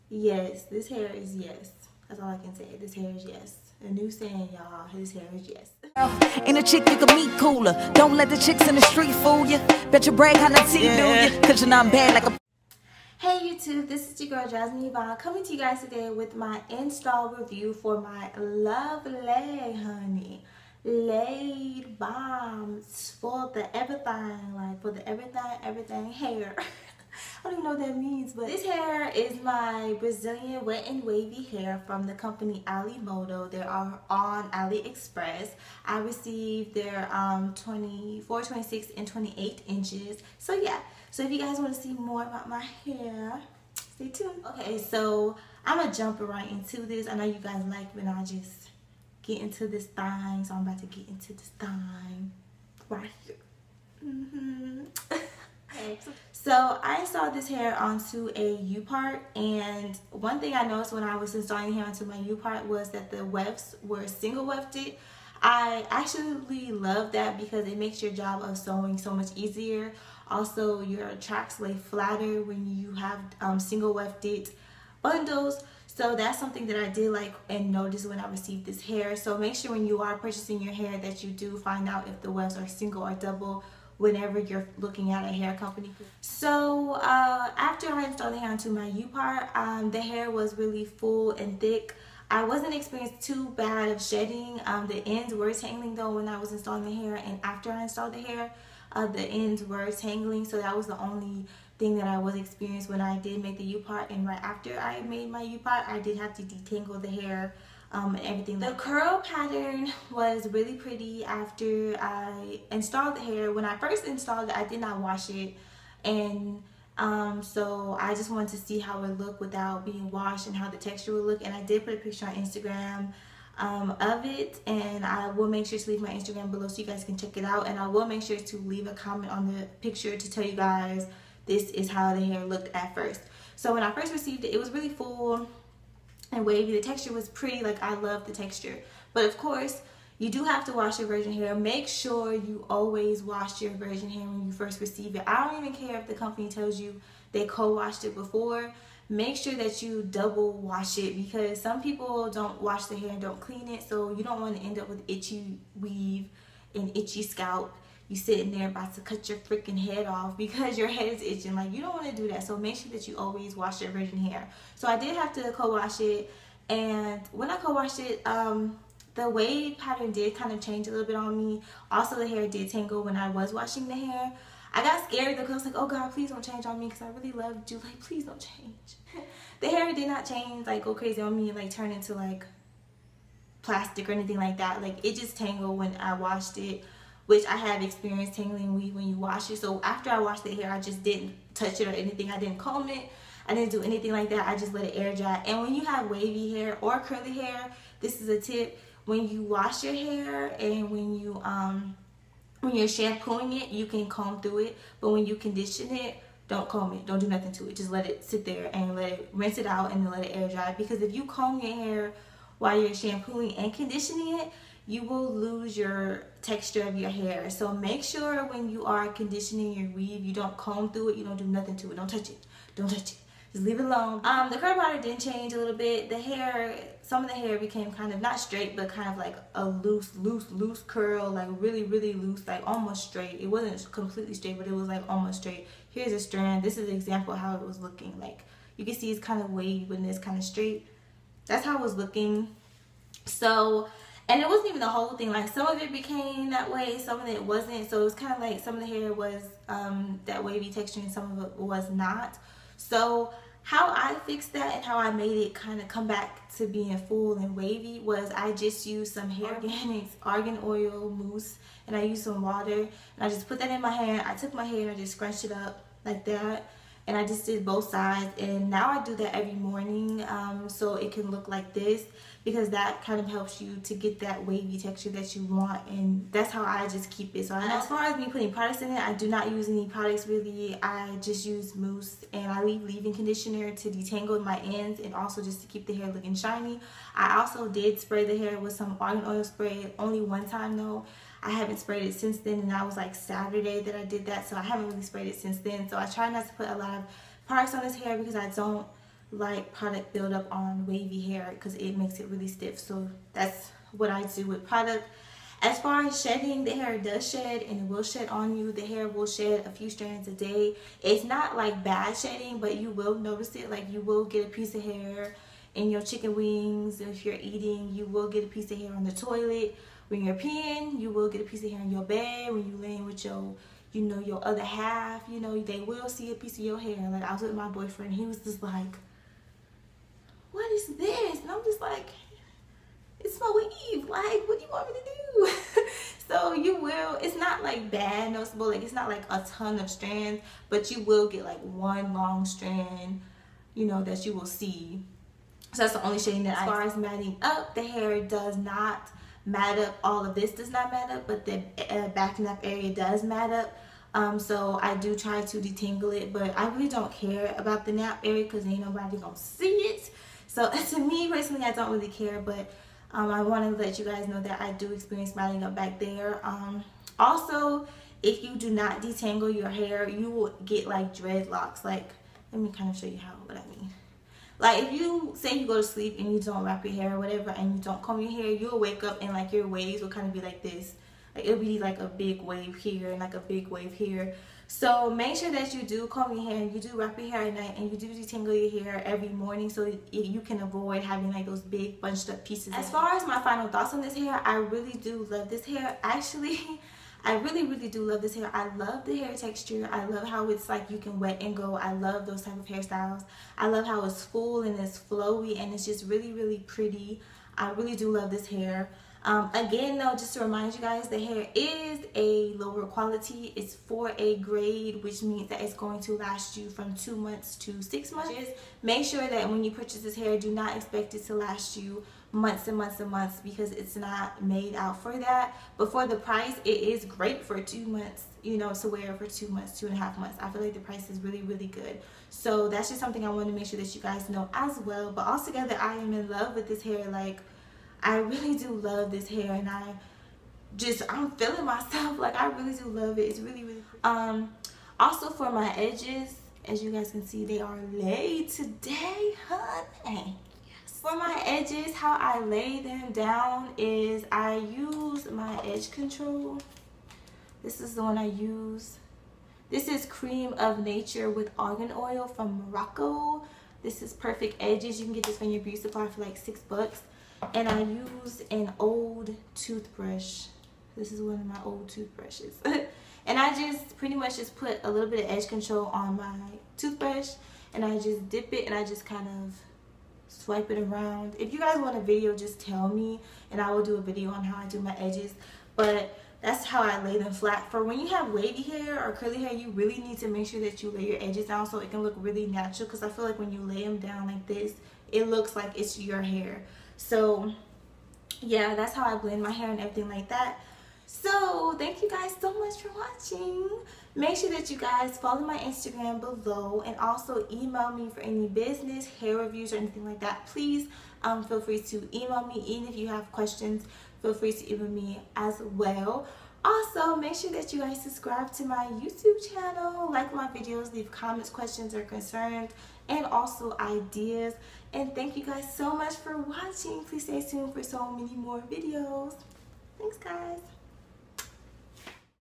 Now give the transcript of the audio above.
Yes, this hair is yes. That's all I can say. This hair is yes. A new saying, y'all. His hair is yes. Ain't a chick you can meet cooler. Don't let the chicks in the street fool you. Bet you brag how the tea do you. Cause you're not bad like a... Hey YouTube, this is your girl Jasmine Yvonne coming to you guys today with my install review for my lovely honey laid bombs for the everything, like for the everything hair. I don't even know what that means, but this hair is my Brazilian wet and wavy hair from the company Moda. They are on Aliexpress. I received their 24, 26, and 28 inches. So yeah, so if you guys want to see more about my hair, stay tuned. Okay, so I'm gonna jump right into this. I know you guys like when I just get into this thing, so I'm about to get into this thing right here. Okay, so I installed this hair onto a U-part, and one thing I noticed when I was installing hair onto my U-part was that the wefts were single wefted. I actually love that because it makes your job of sewing so much easier. Also, your tracks lay flatter when you have single wefted bundles. So that's something that I did like and notice when I received this hair. So make sure when you are purchasing your hair that you do find out if the wefts are single or double whenever you're looking at a hair company. So after I installed the hair onto my U-part, the hair was really full and thick. I wasn't experiencing too bad of shedding. The ends were tangling though when I was installing the hair, and after I installed the hair, the ends were tangling. So that was the only thing that I was experiencing when I did make the U-part, and right after I made my U-part, I did have to detangle the hair and everything. The curl pattern was really pretty after I installed the hair. When I first installed it, I did not wash it, and so I just wanted to see how it looked without being washed and how the texture would look, and I did put a picture on Instagram of it, and I will make sure to leave my Instagram below so you guys can check it out, and I will make sure to leave a comment on the picture to tell you guys this is how the hair looked at first. So when I first received it, it was really full and wavy. The texture was pretty, like I love the texture, but of course you do have to wash your virgin hair. Make sure you always wash your virgin hair when you first receive it. I don't even care if the company tells you they co-washed it before. Make sure that you double wash it, because some people don't wash their hair and don't clean it, so you don't want to end up with itchy weave and itchy scalp. You sitting there about to cut your freaking head off because your head is itching. Like, you don't want to do that. So make sure that you always wash your virgin hair. So I did have to co-wash it, and when I co-washed it, the wave pattern did kind of change a little bit on me. Also, the hair did tangle when I was washing the hair. I got scared because I was like, oh God, please don't change on me, because I really loved you. Like, please don't change. The hair did not change, like go crazy on me, like turn into like plastic or anything like that. Like, it just tangled when I washed it, which I have experienced tangling weave when you wash it. So after I washed the hair, I just didn't touch it or anything. I didn't comb it. I didn't do anything like that. I just let it air dry. And when you have wavy hair or curly hair, this is a tip. When you wash your hair and when you're shampooing it, you can comb through it. But when you condition it, don't comb it. Don't do nothing to it. Just let it sit there and let it rinse it out and then let it air dry. Because if you comb your hair while you're shampooing and conditioning it, you will lose your texture of your hair. So make sure when you are conditioning your weave, you don't comb through it. You don't do nothing to it. Don't touch it. Don't touch it. Just leave it alone. The curl pattern did change a little bit. The hair, some of the hair became kind of not straight, but kind of like a loose curl, like really loose, like almost straight. It wasn't completely straight, but it was like almost straight. Here's a strand. This is an example of how it was looking. Like, you can see it's kind of wavy when it's kind of straight. That's how it was looking. So, and it wasn't even the whole thing. Like, some of it became that way, some of it wasn't. So it was kind of like some of the hair was that wavy texture and some of it was not. So how I fixed that and how I made it kind of come back to being full and wavy was I just used some hair organics argan oil mousse, and I used some water, and I just put that in my hair. I took my hair and I just scrunched it up like that, and I just did both sides, and now I do that every morning so it can look like this, because that kind of helps you to get that wavy texture that you want, and that's how I just keep it. So as far as me putting products in it, I do not use any products really. I just use mousse, and I leave leave-in conditioner to detangle my ends and also just to keep the hair looking shiny. I also did spray the hair with some argan oil spray, only one time though. I haven't sprayed it since then, and that was like Saturday that I did that, so I haven't really sprayed it since then. So I try not to put a lot of products on this hair because I don't like product buildup on wavy hair because it makes it really stiff. So that's what I do with product. As far as shedding, the hair does shed and it will shed on you. The hair will shed a few strands a day. It's not like bad shedding, but you will notice it. Like you will get a piece of hair in your chicken wings. If you're eating, you will get a piece of hair on the toilet. When you're peeing, you will get a piece of hair in your bed. When you're laying with your, you know, your other half, you know, they will see a piece of your hair. Like I was with my boyfriend, he was just like, what is this? And I'm just like, it's my weave. Like, what do you want me to do? So you will, it's not like bad noticeable, like it's not like a ton of strands, but you will get like one long strand, you know, that you will see. So that's the only shading that as far as matting up, the hair does not mat up. All of this does not mat up, but the backing up area does mat up. So I do try to detangle it, but I really don't care about the nap area because ain't nobody gonna see it. So to me personally, I don't really care, but I want to let you guys know that I do experience matting up back there. Also, if you do not detangle your hair, you will get like dreadlocks. Like, let me kind of show you what I mean. Like if you say you go to sleep and you don't wrap your hair or whatever and you don't comb your hair, you'll wake up and like your waves will kind of be like this. Like it'll be like a big wave here and like a big wave here. So make sure that you do comb your hair and you do wrap your hair at night and you do detangle your hair every morning so you can avoid having like those big bunched up pieces. As far as my final thoughts on this hair, I really do love this hair. Actually, I really do love this hair. I love the hair texture. I love how it's like you can wet and go. I love those type of hairstyles. I love how it's full and it's flowy and it's just really pretty. I really do love this hair. Again though, just to remind you guys, the hair is a lower quality. It's 4A grade, which means that it's going to last you from 2 months to 6 months. Just make sure that when you purchase this hair, do not expect it to last you months and months and months because it's not made out for that. But for the price, it is great for 2 months, you know, to wear for 2 months, 2.5 months. I feel like the price is really good. So that's just something I want to make sure that you guys know as well. But altogether, I am in love with this hair. Like, I really do love this hair, and I'm feeling myself. Like, I really do love it. It's really pretty. Also for my edges, as you guys can see, they are laid today, honey. Yes. For my edges, how I lay them down is I use my edge control. This is the one I use. This is Cream of Nature with argan oil from Morocco. This is perfect edges. You can get this from your beauty supply for like $6. And I use an old toothbrush. This is one of my old toothbrushes. And I just pretty much just put a little bit of edge control on my toothbrush and I just dip it and I just kind of swipe it around. If you guys want a video, just tell me and I will do a video on how I do my edges. But that's how I lay them flat. For when you have wavy hair or curly hair, you really need to make sure that you lay your edges down so it can look really natural, because I feel like when you lay them down like this, it looks like it's your hair. So yeah, that's how I blend my hair and everything like that. So thank you guys so much for watching. Make sure that you guys follow my Instagram below and also email me for any business, hair reviews, or anything like that. Please feel free to email me. Even if you have questions, feel free to email me as well. Also, make sure that you guys subscribe to my YouTube channel, like my videos, leave comments, questions, or concerns, and also ideas. And thank you guys so much for watching. Please stay tuned for so many more videos. Thanks, guys.